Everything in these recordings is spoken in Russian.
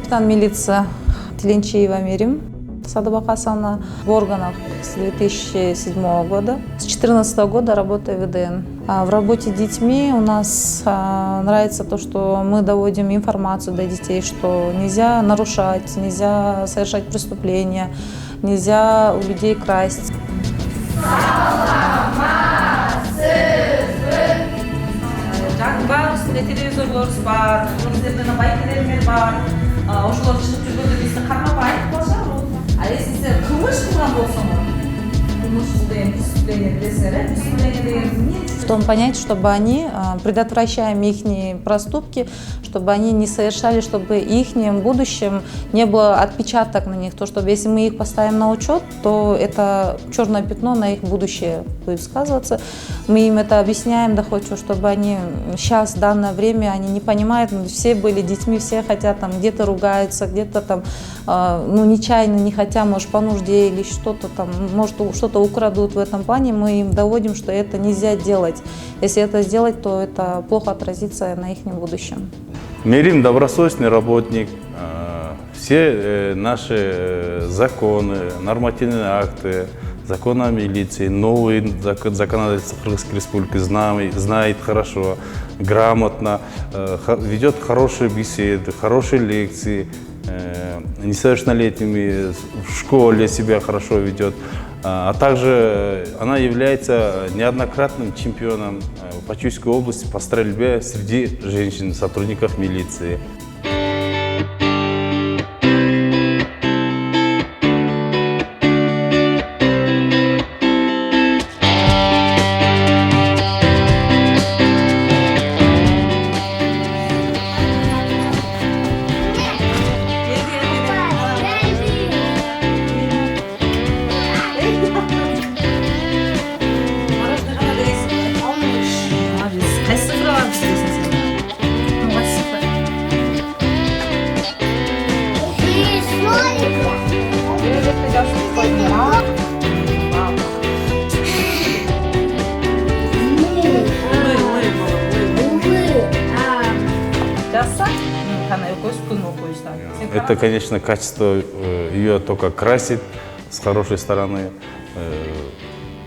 Капитан милиции Тиленчиева Мерим Садыбакасовна в органах с 2007 года. С 2014 года работаю в ВДН. В работе с детьми у нас нравится то, что мы доводим информацию до детей, что нельзя нарушать, нельзя совершать преступления, нельзя у людей красть. Телевизорлар бар, өздерінің байкелермен бар, ошолар шығып жүргенде бізді қармап айтып қалса, а если сен қылмыш қылған болсаң, қылмыш деген преступление білесіңдер, преступление деген не? В том понять, чтобы они, предотвращаем их проступки, чтобы они не совершали, чтобы их будущем не было отпечаток на них. То, чтобы если мы их поставим на учет, то это черное пятно на их будущее будет сказываться. Мы им это объясняем доходчиво, чтобы они сейчас, в данное время, они не понимают, все были детьми, все хотят, там где-то ругаются, где-то там, нечаянно, не хотя, может, по нужде или что-то там, может, что-то украдут в этом плане, мы им доводим, что это нельзя делать. Если это сделать, то это плохо отразится на их будущем. Мерим добросовестный работник. Все наши законы, нормативные акты, закон о милиции, новые законодательства Кыргызской Республики знает хорошо, грамотно, ведет хорошие беседы, хорошие лекции, несовершеннолетними в школе себя хорошо ведет. А также она является неоднократным чемпионом по Чуйской области по стрельбе среди женщин, сотрудников милиции. Это, конечно, качество ее только красит с хорошей стороны.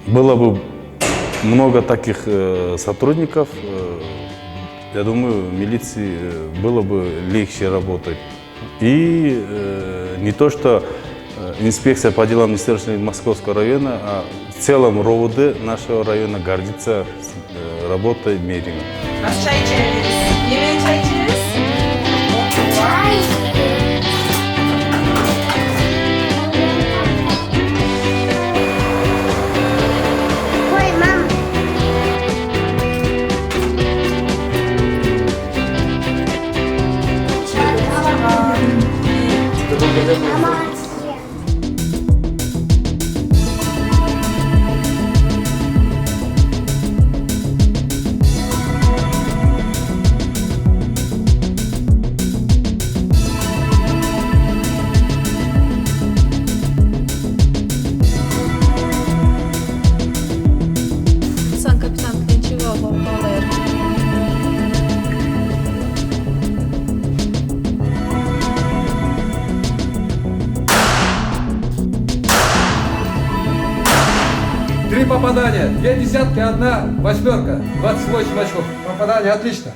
Было бы много таких сотрудников, я думаю, милиции было бы легче работать. И не то, что инспекция по делам несовершеннолетних Московского района, а в целом РОВД нашего района гордится работой Мерима. Капитан Тиленчиева Балталер. Три попадания, 2 десятки, 1 восьмерка, 28 очков. Попадание отлично.